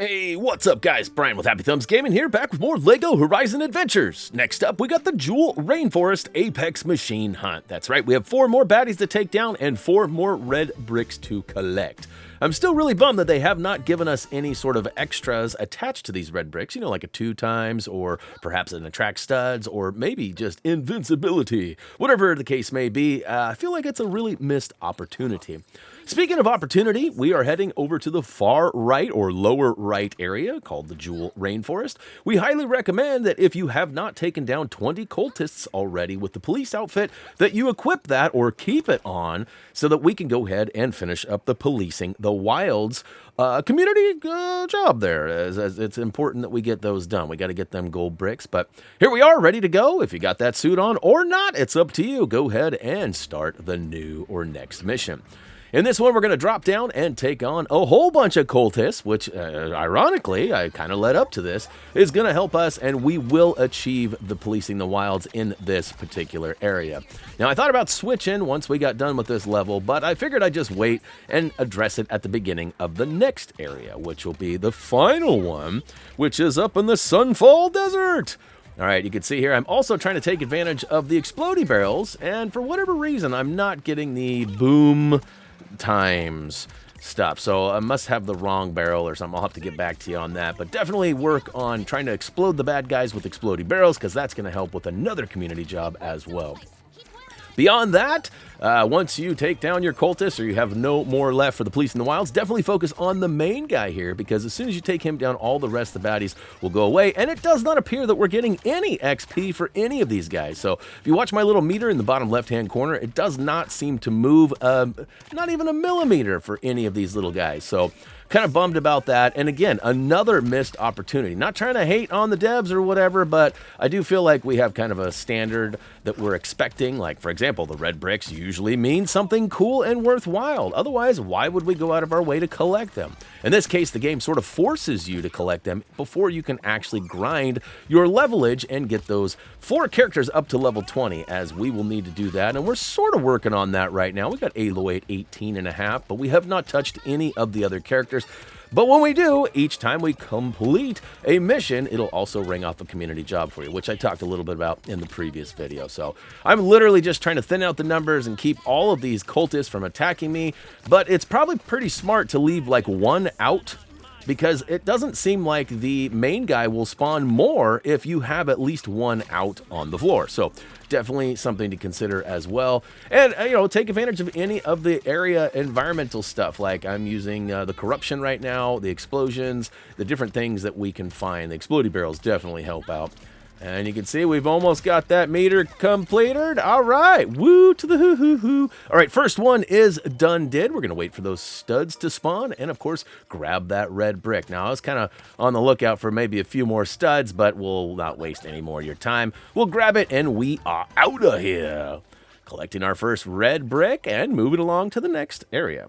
Hey, what's up guys? Brian with HappyThumbsGaming here, back with more LEGO Horizon Adventures. Next up, we got the Jewel Rainforest Apex Machine Hunt. That's right, we have 4 more baddies to take down and 4 more red bricks to collect. I'm still really bummed that they have not given us any sort of extras attached to these red bricks, you know, like a 2x, or perhaps an attract studs, or maybe just invincibility. Whatever the case may be, I feel like it's a really missed opportunity. Speaking of opportunity, we are heading over to the far right or lower right area called the Jewel Rainforest. We highly recommend that if you have not taken down 20 cultists already with the police outfit, that you equip that or keep it on so that we can go ahead and finish up the policing the wilds community job there. As it's important that we get those done. We got to get them gold bricks, but here we are ready to go. If you got that suit on or not, it's up to you. Go ahead and start the new or next mission. In this one, we're going to drop down and take on a whole bunch of cultists, which, ironically, I kind of led up to this, is going to help us, and we will achieve the policing the wilds in this particular area. Now, I thought about switching once we got done with this level, but I figured I'd just wait and address it at the beginning of the next area, which will be the final one, which is up in the Sunfall Desert. All right, you can see here, I'm also trying to take advantage of the explodey barrels, and for whatever reason, I'm not getting the boom times stuff, so I must have the wrong barrel or something. I'll have to get back to you on that, but definitely work on trying to explode the bad guys with explodey barrels, because that's going to help with another community job as well. Beyond that, once you take down your cultists or you have no more left for the police in the wilds, definitely focus on the main guy here, because as soon as you take him down, all the rest of the baddies will go away, and it does not appear that we're getting any XP for any of these guys. So if you watch my little meter in the bottom left-hand corner, it does not seem to move not even a millimeter for any of these little guys. So kind of bummed about that, and again, another missed opportunity. Not trying to hate on the devs or whatever, but I do feel like we have kind of a standard that we're expecting. Like, for example, the red bricks usually mean something cool and worthwhile. Otherwise, why would we go out of our way to collect them? In this case, the game sort of forces you to collect them before you can actually grind your levelage and get those 4 characters up to level 20, as we will need to do that, and we're sort of working on that right now. We got Aloy at 18.5, but we have not touched any of the other characters. But when we do, each time we complete a mission, it'll also ring off a community job for you, which I talked a little bit about in the previous video. So I'm literally just trying to thin out the numbers and keep all of these cultists from attacking me, but it's probably pretty smart to leave like 1 out, because it doesn't seem like the main guy will spawn more if you have at least 1 out on the floor. So definitely something to consider as well. And, you know, take advantage of any of the area environmental stuff. Like I'm using the corruption right now, the explosions, the different things that we can find. The explodey barrels definitely help out. And you can see we've almost got that meter completed. All right, woo to the hoo-hoo-hoo. All right, first one is done did. We're going to wait for those studs to spawn and, of course, grab that red brick. Now, I was kind of on the lookout for maybe a few more studs, but we'll not waste any more of your time. We'll grab it, and we are out of here. Collecting our first red brick and moving along to the next area.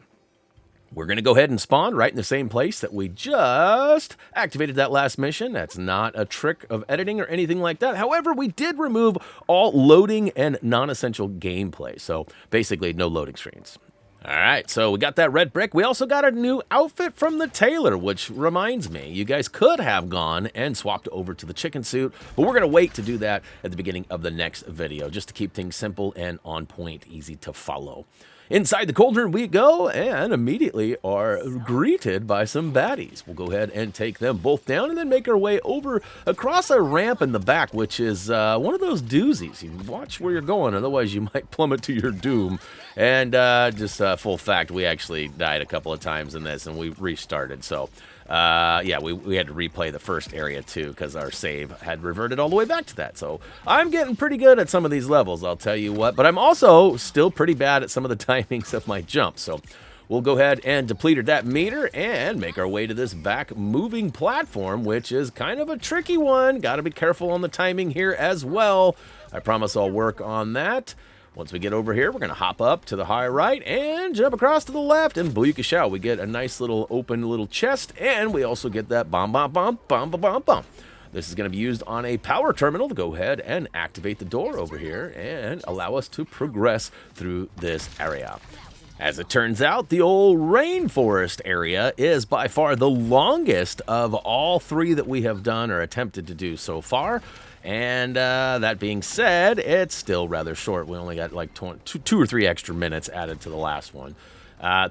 We're going to go ahead and spawn right in the same place that we just activated that last mission. That's not a trick of editing or anything like that. However, we did remove all loading and non-essential gameplay. So basically, no loading screens. All right, so we got that red brick. We also got a new outfit from the tailor, which reminds me, you guys could have gone and swapped over to the chicken suit, but we're going to wait to do that at the beginning of the next video, just to keep things simple and on point, easy to follow. Inside the cauldron we go, and immediately are greeted by some baddies. We'll go ahead and take them both down, and then make our way over across a ramp in the back, which is one of those doozies. You watch where you're going, otherwise you might plummet to your doom. And just full fact, we actually died a couple of times in this, and we restarted. So yeah, we had to replay the first area too, because our save had reverted all the way back to that. So I'm getting pretty good at some of these levels, I'll tell you what, but I'm also still pretty bad at some of the timings of my jumps. So we'll go ahead and deplete that meter and make our way to this back moving platform, which is kind of a tricky one. Got to be careful on the timing here as well. I promise I'll work on that. Once we get over here, we're going to hop up to the high right and jump across to the left, and booyakashow, we get a nice little open little chest, and we also get that bomb, bomb, bomb, bomb, bomb, bomb, bomb. This is going to be used on a power terminal to go ahead and activate the door over here and allow us to progress through this area. As it turns out, the old Rainforest area is by far the longest of all 3 that we have done or attempted to do so far. And that being said, it's still rather short. We only got like 2 or 3 extra minutes added to the last one.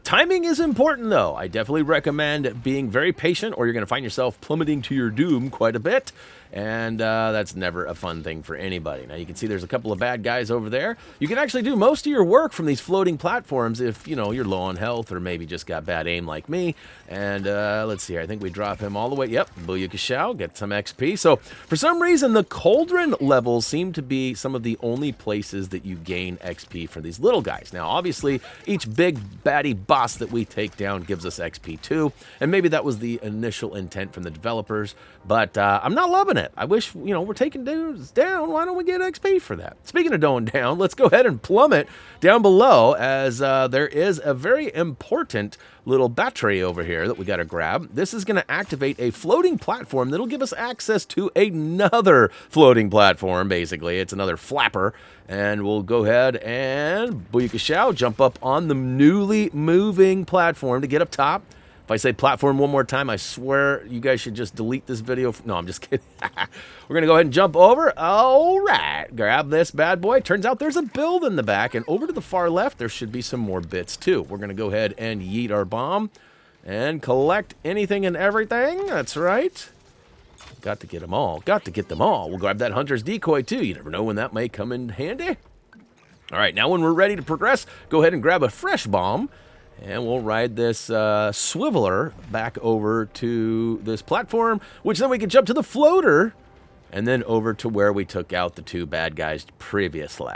Timing is important, though. I definitely recommend being very patient, or you're going to find yourself plummeting to your doom quite a bit. And that's never a fun thing for anybody. Now, you can see there's a couple of bad guys over there. You can actually do most of your work from these floating platforms if, you know, you're low on health or maybe just got bad aim like me. And let's see here. I think we drop him all the way. Yep, Booyakashow, get some XP. So, for some reason, the cauldron levels seem to be some of the only places that you gain XP for these little guys. Now, obviously, each big baddie boss that we take down gives us XP too. And maybe that was the initial intent from the developers. But I'm not loving it. I wish, you know, we're taking dudes down. Why don't we get XP for that? Speaking of going down, let's go ahead and plummet down below, as there is a very important little battery over here that we got to grab. This is going to activate a floating platform that'll give us access to another floating platform, basically. It's another flapper. And we'll go ahead and Booyakashow, jump up on the newly moving platform to get up top. If I say platform one more time, I swear you guys should just delete this video. No, I'm just kidding. We're going to go ahead and jump over. All right. Grab this bad boy. Turns out there's a build in the back. And over to the far left, there should be some more bits, too. We're going to go ahead and yeet our bomb and collect anything and everything. That's right. Got to get them all. Got to get them all. We'll grab that hunter's decoy, too. You never know when that may come in handy. All right. Now, when we're ready to progress, go ahead and grab a fresh bomb. And we'll ride this swiveler back over to this platform, which then we can jump to the floater and then over to where we took out the 2 bad guys previously.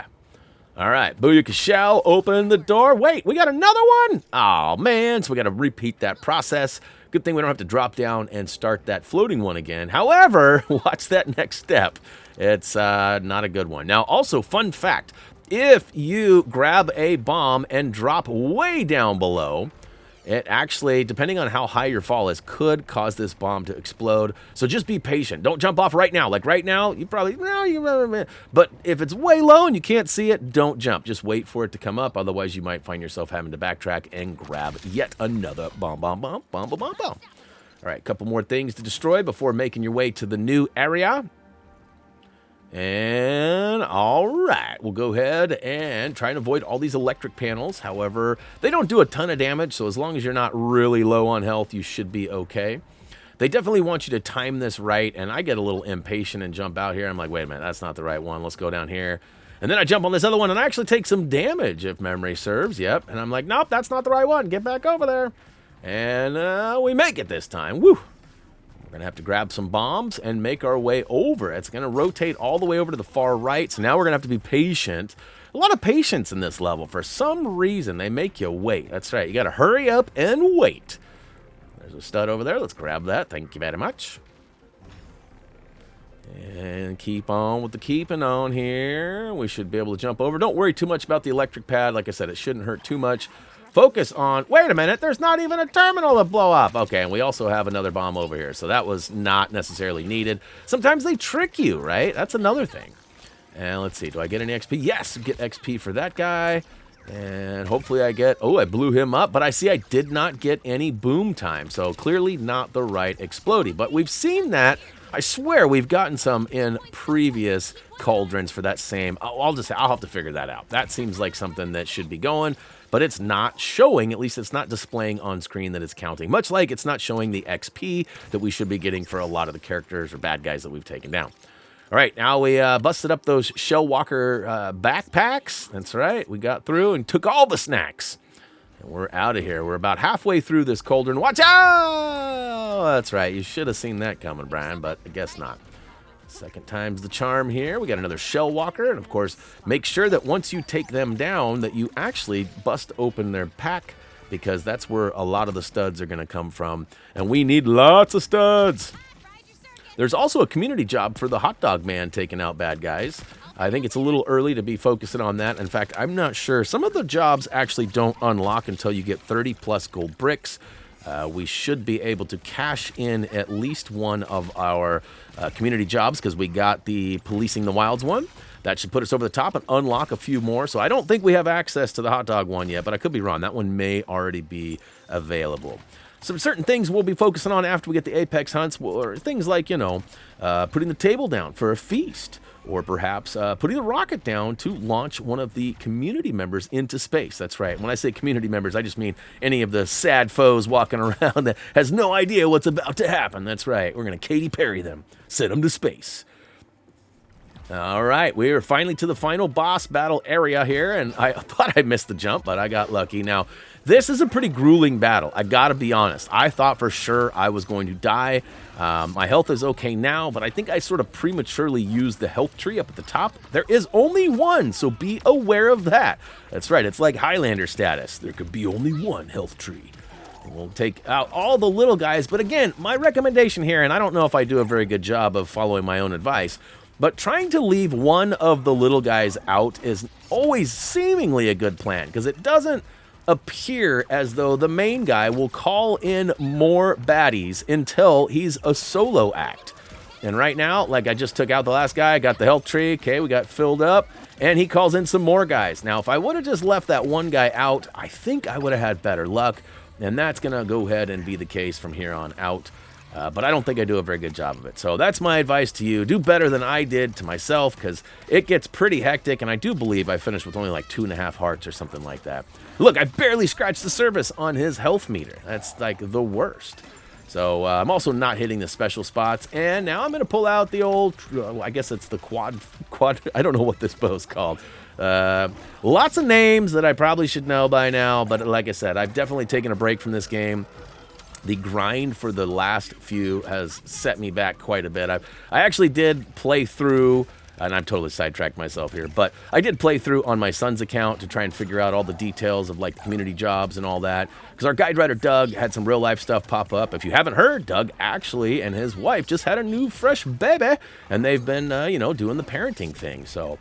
All right, Booyakashow, open the door. Wait, we got another one? Oh, man, so we got to repeat that process. Good thing we don't have to drop down and start that floating one again. However, watch that next step. It's not a good one. Now, also, fun fact. If you grab a bomb and drop way down below, it actually, depending on how high your fall is, could cause this bomb to explode. So just be patient. Don't jump off right now. Like right now, you probably, but if it's way low and you can't see it, don't jump. Just wait for it to come up. Otherwise, you might find yourself having to backtrack and grab yet another bomb. All right, a couple more things to destroy before making your way to the new area. And all right, we'll go ahead and try and avoid all these electric panels. However, they don't do a ton of damage, so as long as you're not really low on health, you should be okay. They definitely want you to time this right, and I get a little impatient and jump out here. I'm like, wait a minute, that's not the right one. Let's go down here. And then I jump on this other one and I actually take some damage, if memory serves. Yep, and I'm like, nope, that's not the right one. Get back over there. And we make it this time. Woo! We're going to have to grab some bombs and make our way over. It's going to rotate all the way over to the far right, so now we're going to have to be patient. A lot of patience in this level. For some reason, they make you wait. That's right. You got to hurry up and wait. There's a stud over there. Let's grab that. Thank you very much. And keep on with the keeping on here. We should be able to jump over. Don't worry too much about the electric pad. Like I said, it shouldn't hurt too much. Focus on, wait a minute, there's not even a terminal to blow up. Okay, and we also have another bomb over here, so that was not necessarily needed. Sometimes they trick you, right? That's another thing. And let's see, do I get any XP? Yes, get XP for that guy. And hopefully I get, oh, I blew him up, but I see I did not get any boom time, so clearly not the right explodey. But we've seen that. I swear we've gotten some in previous cauldrons for that same. I'll have to figure that out. That seems like something that should be going, but it's not showing. At least it's not displaying on screen that it's counting. Much like it's not showing the XP that we should be getting for a lot of the characters or bad guys that we've taken down. All right, now we busted up those Shell Walker backpacks. That's right. We got through and took all the snacks. And we're out of here. We're about halfway through this cauldron. Watch out! That's right. You should have seen that coming, Brian, but I guess not. Second time's the charm here. We got another Shell Walker. And, of course, make sure that once you take them down that you actually bust open their pack, because that's where a lot of the studs are going to come from. And we need lots of studs. There's also a community job for the hot dog man taking out bad guys. I think it's a little early to be focusing on that. In fact, I'm not sure. Some of the jobs actually don't unlock until you get 30 plus gold bricks. We should be able to cash in at least one of our community jobs because we got the Policing the Wilds one. That should put us over the top and unlock a few more. So I don't think we have access to the hot dog one yet, but I could be wrong. That one may already be available. Some certain things we'll be focusing on after we get the Apex hunts are things like, you know, putting the table down for a feast, or perhaps putting the rocket down to launch one of the community members into space. That's right. When I say community members, I just mean any of the sad foes walking around that has no idea what's about to happen. That's right. We're going to Katy Perry them, send them to space. All right, we are finally to the final boss battle area here, and I thought I missed the jump, but I got lucky. Now, this is a pretty grueling battle. I gotta be honest. I thought for sure I was going to die. My health is okay now, but I think I sort of prematurely used the health tree up at the top. There is only one, so be aware of that. That's right, it's like Highlander status. There could be only one health tree. We'll take out all the little guys, but again, my recommendation here, and I don't know if I do a very good job of following my own advice, but trying to leave one of the little guys out is always seemingly a good plan, because it doesn't appear as though the main guy will call in more baddies until he's a solo act. And right now, like I just took out the last guy, got the health tree, okay, we got filled up, and he calls in some more guys. Now, if I would have just left that one guy out, I think I would have had better luck, and that's going to go ahead and be the case from here on out. But I don't think I do a very good job of it. So that's my advice to you. Do better than I did to myself, because it gets pretty hectic, and I do believe I finished with only like 2.5 hearts or something like that. Look, I barely scratched the surface on his health meter. That's like the worst. So I'm also not hitting the special spots, and now I'm going to pull out the old, I guess it's the quad, I don't know what this bow is called. Lots of names that I probably should know by now, but like I said, I've definitely taken a break from this game. The grind for the last few has set me back quite a bit. I actually did play through, and I've totally sidetracked myself here, but I did play through on my son's account to try and figure out all the details of like the community jobs and all that, because our guide writer Doug had some real life stuff pop up. If you haven't heard, Doug actually and his wife just had a new fresh baby, and they've been you know, doing the parenting thing. So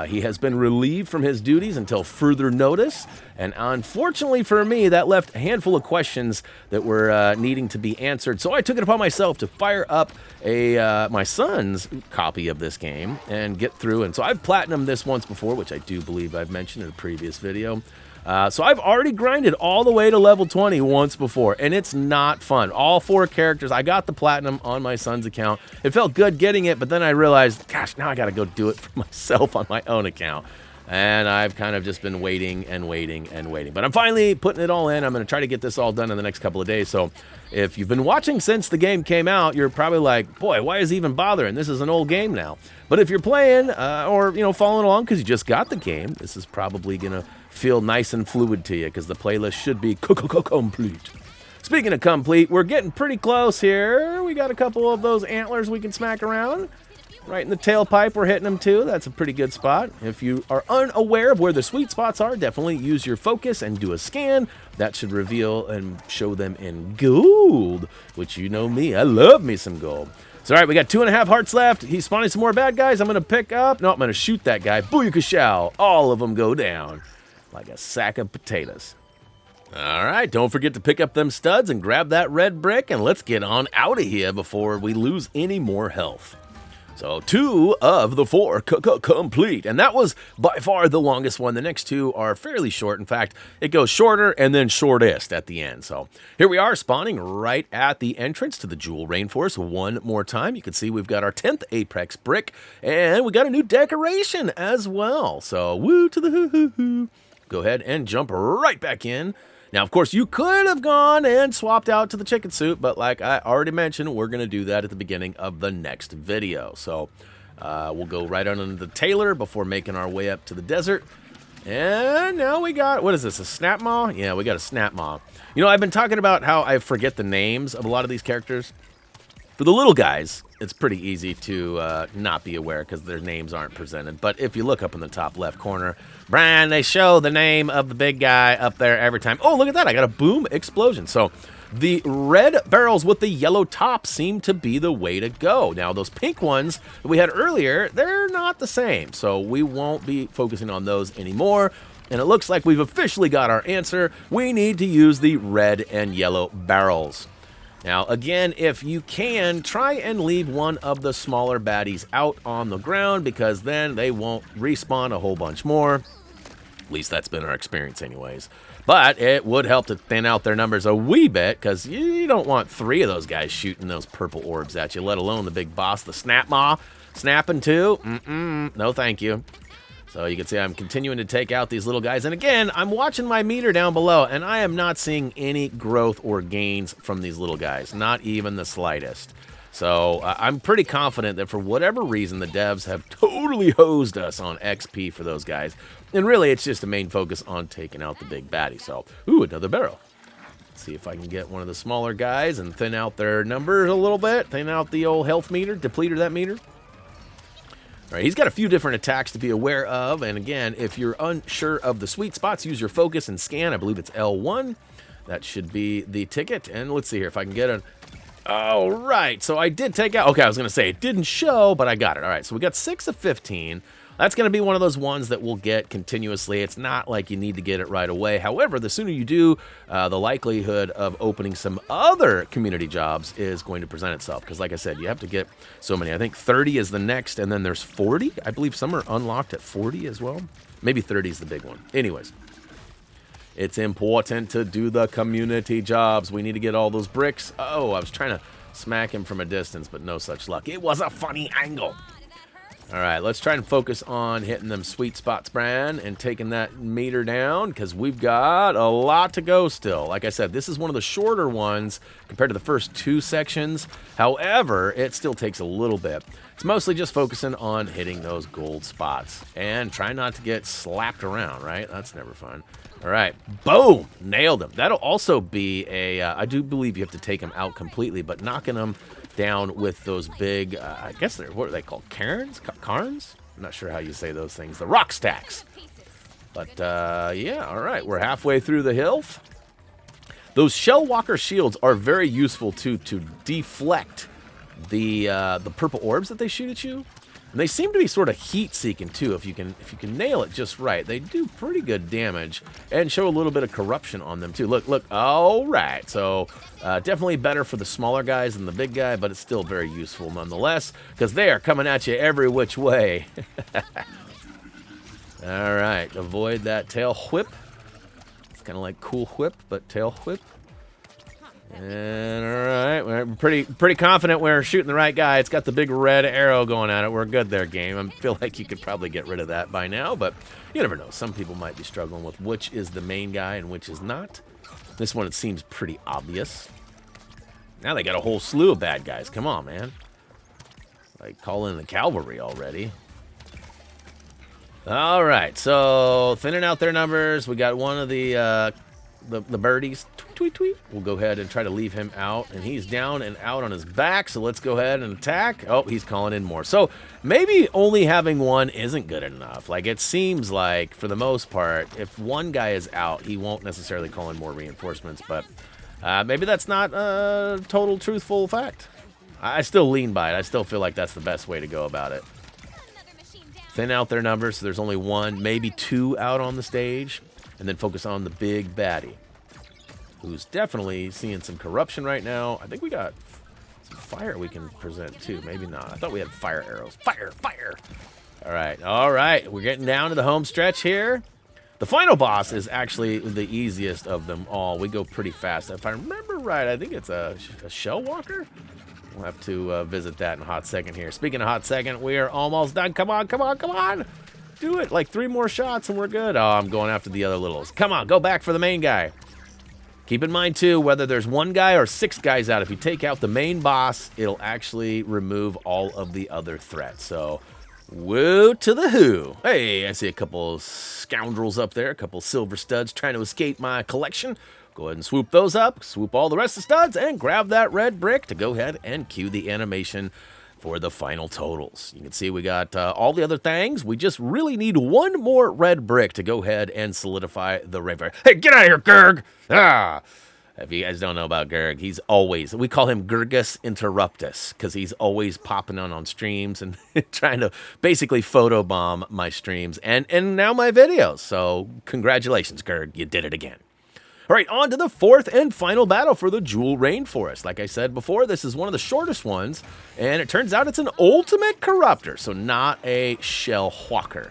he has been relieved from his duties until further notice, and unfortunately for me, that left a handful of questions that were needing to be answered. So I took it upon myself to fire up my son's copy of this game and get through. And so I've platinumed this once before, which I do believe I've mentioned in a previous video. So I've already grinded all the way to level 20 once before, and it's not fun. All 4 characters, I got the platinum on my son's account. It felt good getting it, but then I realized, gosh, now I got to go do it for myself on my own account. And I've kind of just been waiting and waiting and waiting. But I'm finally putting it all in. I'm going to try to get this all done in the next couple of days. So if you've been watching since the game came out, you're probably like, boy, why is he even bothering? This is an old game now. But if you're playing or, you know, following along because you just got the game, this is probably going to feel nice and fluid to you, because the playlist should be complete. Speaking of complete, we're getting pretty close here. We got a couple of those antlers we can smack around. Right in the tailpipe, we're hitting them too. That's a pretty good spot. If you are unaware of where the sweet spots are, definitely use your focus and do a scan. That should reveal and show them in gold, which you know me, I love me some gold. So, all right, we got 2.5 hearts left. He's spawning some more bad guys. I'm going to pick up. No, I'm going to shoot that guy. Booyakashow. All of them go down like a sack of potatoes. All right, don't forget to pick up them studs and grab that red brick, and let's get on out of here before we lose any more health. So 2 of the 4 complete, and that was by far the longest one. The next 2 are fairly short. In fact, it goes shorter and then shortest at the end. So here we are spawning right at the entrance to the Jewel Rainforest one more time. You can see we've got our 10th Apex brick, and we got a new decoration as well. So woo to the hoo-hoo-hoo. Go ahead and jump right back in. Now, of course, you could have gone and swapped out to the chicken suit, but like I already mentioned, we're going to do that at the beginning of the next video. So we'll go right on into the Tailor before making our way up to the desert. And now we got, what is this, a snap maw? Yeah, we got a snap maw. You know, I've been talking about how I forget the names of a lot of these characters. For the little guys, it's pretty easy to not be aware because their names aren't presented. But if you look up in the top left corner, Brian, they show the name of the big guy up there every time. Oh, look at that. I got a boom explosion. So the red barrels with the yellow top seem to be the way to go. Now, those pink ones that we had earlier, they're not the same. So we won't be focusing on those anymore. And it looks like we've officially got our answer. We need to use the red and yellow barrels. Now, again, if you can, try and leave one of the smaller baddies out on the ground, because then they won't respawn a whole bunch more. At least that's been our experience anyways. But it would help to thin out their numbers a wee bit, because you don't want 3 of those guys shooting those purple orbs at you, let alone the big boss, the Snap Maw, snapping too. No thank you. So you can see I'm continuing to take out these little guys. And again, I'm watching my meter down below, and I am not seeing any growth or gains from these little guys, not even the slightest. So I'm pretty confident that for whatever reason, the devs have totally hosed us on XP for those guys. And really, it's just a main focus on taking out the big baddie. So, ooh, another barrel. Let's see if I can get one of the smaller guys and thin out their numbers a little bit. Thin out the old health meter, deplete that meter. All right, he's got a few different attacks to be aware of. And again, if you're unsure of the sweet spots, use your focus and scan. I believe it's L1. That should be the ticket. And let's see here if I can get an... All right, so I did take out... Okay, I was going to say it didn't show, but I got it. All right, so we got 6 of 15. That's going to be one of those ones that we'll get continuously. It's not like you need to get it right away. However, the sooner you do, the likelihood of opening some other community jobs is going to present itself. Because like I said, you have to get so many. I think 30 is the next, and then there's 40. I believe some are unlocked at 40 as well. Maybe 30 is the big one. Anyways, it's important to do the community jobs. We need to get all those bricks. Oh, I was trying to smack him from a distance, but no such luck. It was a funny angle. All right, let's try and focus on hitting them sweet spots, Brian, and taking that meter down, because we've got a lot to go still. Like I said, this is one of the shorter ones compared to the first 2 sections. However, it still takes a little bit. It's mostly just focusing on hitting those gold spots and try not to get slapped around, right? That's never fun. All right, boom, nailed him. That'll also be a, I do believe you have to take him out completely, but knocking them down with those big, I guess they're, what are they called, Cairns? Cairns? I'm not sure how you say those things. The rock stacks. But, yeah, all right, we're halfway through the hill. Those Shell Walker shields are very useful, too, to deflect the purple orbs that they shoot at you. And they seem to be sort of heat-seeking, too, if you can nail it just right. They do pretty good damage and show a little bit of corruption on them, too. Look, look. All right. So, definitely better for the smaller guys than the big guy, but it's still very useful nonetheless, because they are coming at you every which way. All right. Avoid that tail whip. It's kind of like Cool Whip, but tail whip. And all right, we're pretty confident we're shooting the right guy. It's got the big red arrow going at it. We're good there, game. I feel like you could probably get rid of that by now, but you never know. Some people might be struggling with which is the main guy and which is not. This one, it seems pretty obvious. Now they got a whole slew of bad guys. Come on, man. Like, call in the cavalry already. All right, so thinning out their numbers. We got one of the birdies. Tweet, tweet. We'll go ahead and try to leave him out, and he's down and out on his back, so let's go ahead and attack. Oh, he's calling in more. So maybe only having one isn't good enough. Like, it seems like, for the most part, if one guy is out, he won't necessarily call in more reinforcements, but maybe that's not a total truthful fact. I still lean by it. I still feel like that's the best way to go about it. Thin out their numbers so there's only 1, maybe 2 out on the stage, and then focus on the big baddie, who's definitely seeing some corruption right now. I think we got some fire we can present, too. Maybe not. I thought we had fire arrows. Fire, fire! All right. We're getting down to the home stretch here. The final boss is actually the easiest of them all. We go pretty fast. If I remember right, I think it's a Shell Walker. We'll have to visit that in a hot second here. Speaking of hot second, we are almost done. Come on, come on, come on! Do it! Like 3 more shots and we're good. Oh, I'm going after the other littles. Come on, go back for the main guy. Keep in mind, too, whether there's 1 guy or 6 guys out, if you take out the main boss, it'll actually remove all of the other threats. So, woo to the who. Hey, I see a couple scoundrels up there, a couple silver studs trying to escape my collection. Go ahead and swoop those up, swoop all the rest of the studs, and grab that red brick to go ahead and cue the animation for the final totals. You can see we got all the other things. We just really need 1 more red brick to go ahead and solidify the Rainforest. Hey, get out of here, Gerg! Ah! If you guys don't know about Gerg, he's always, we call him Gergus Interruptus, because he's always popping on streams and trying to basically photobomb my streams and now my videos. So congratulations, Gerg, you did it again. All right, on to the fourth and final battle for the Jewel Rainforest. Like I said before, this is one of the shortest ones, and it turns out it's an ultimate corruptor, so not a shell hawker.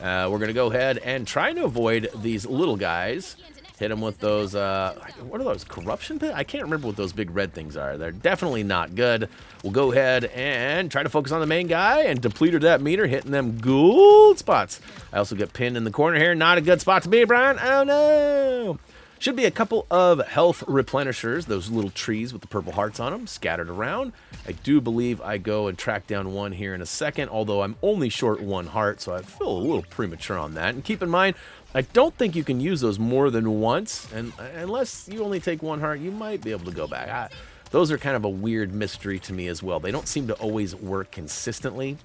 We're going to go ahead and try to avoid these little guys. Hit them with those, what are those, corruption pit? I can't remember what those big red things are. They're definitely not good. We'll go ahead and try to focus on the main guy and deplete that meter, hitting them gold spots. I also get pinned in the corner here. Not a good spot to be, Brian. Oh, no. Should be a couple of health replenishers, those little trees with the purple hearts on them, scattered around. I do believe I go and track down one here in a second, although I'm only short one heart, so I feel a little premature on that. And keep in mind, I don't think you can use those more than once, and unless you only take one heart, you might be able to go back. Those are kind of a weird mystery to me as well. They don't seem to always work consistently.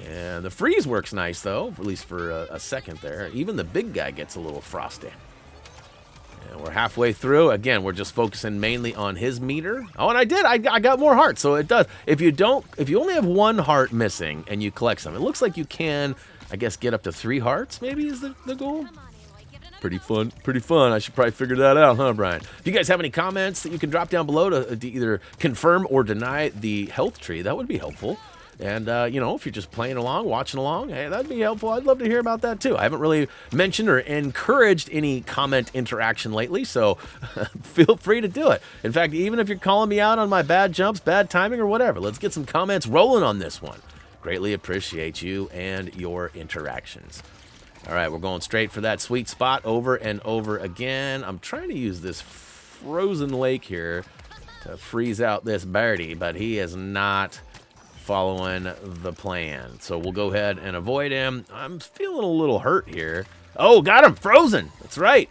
And the freeze works nice, though, at least for a second there. Even the big guy gets a little frosty. And we're halfway through. Again, we're just focusing mainly on his meter. Oh, and I got more hearts, so it does. If you only have one heart missing and you collect some, it looks like you can, I guess, get up to 3 hearts, maybe, is the goal. Pretty fun. I should probably figure that out, huh, Brian? If you guys have any comments that you can drop down below to either confirm or deny the health tree, that would be helpful. And, you know, if you're just playing along, watching along, hey, that'd be helpful. I'd love to hear about that, too. I haven't really mentioned or encouraged any comment interaction lately, so feel free to do it. In fact, even if you're calling me out on my bad jumps, bad timing, or whatever, let's get some comments rolling on this one. Greatly appreciate you and your interactions. All right, we're going straight for that sweet spot over and over again. I'm trying to use this frozen lake here to freeze out this birdie, but he is not following the plan. So we'll go ahead and avoid him. I'm feeling a little hurt here. Oh, got him frozen. That's right.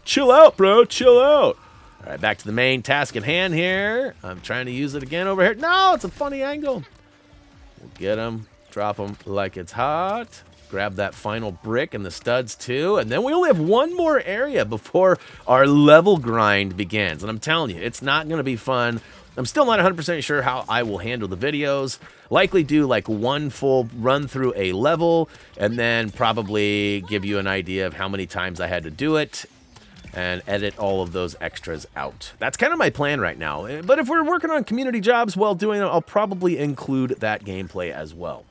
Chill out, bro. Chill out. All right, back to the main task at hand here. I'm trying to use it again over here. No, it's a funny angle. We'll get him, drop him like it's hot. Grab that final brick and the studs too. And then we only have one more area before our level grind begins. And I'm telling you, it's not going to be fun. I'm still not 100% sure how I will handle the videos. Likely do like one full run through a level and then probably give you an idea of how many times I had to do it and edit all of those extras out. That's kind of my plan right now. But if we're working on community jobs while doing it, I'll probably include that gameplay as well.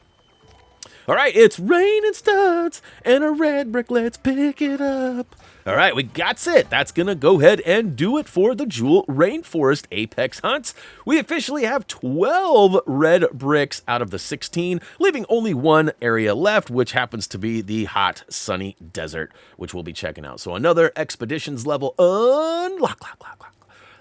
All right, it's rain and studs and a red brick. Let's pick it up. All right, we got it. That's going to go ahead and do it for the Jewel Rainforest Apex hunts. We officially have 12 red bricks out of the 16, leaving only one area left, which happens to be the hot, sunny desert, which we'll be checking out. So another expeditions level unlock.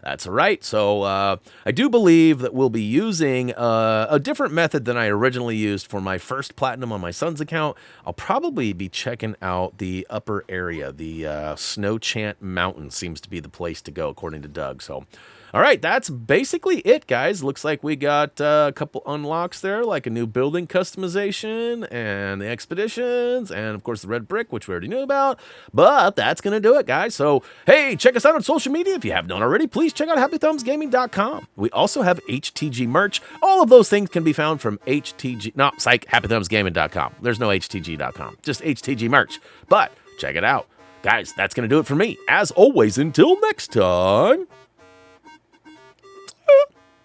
That's right. So I do believe that we'll be using a different method than I originally used for my first platinum on my son's account. I'll probably be checking out the upper area. The Snow Chant Mountain seems to be the place to go, according to Doug. So, all right, that's basically it, guys. Looks like we got a couple unlocks there, like a new building customization and the expeditions and, of course, the red brick, which we already knew about. But that's going to do it, guys. So, hey, check us out on social media. If you haven't done already, please check out HappyThumbsGaming.com. We also have HTG merch. All of those things can be found from HappyThumbsGaming.com. There's no HTG.com, just HTG merch. But check it out. Guys, that's going to do it for me. As always, until next time.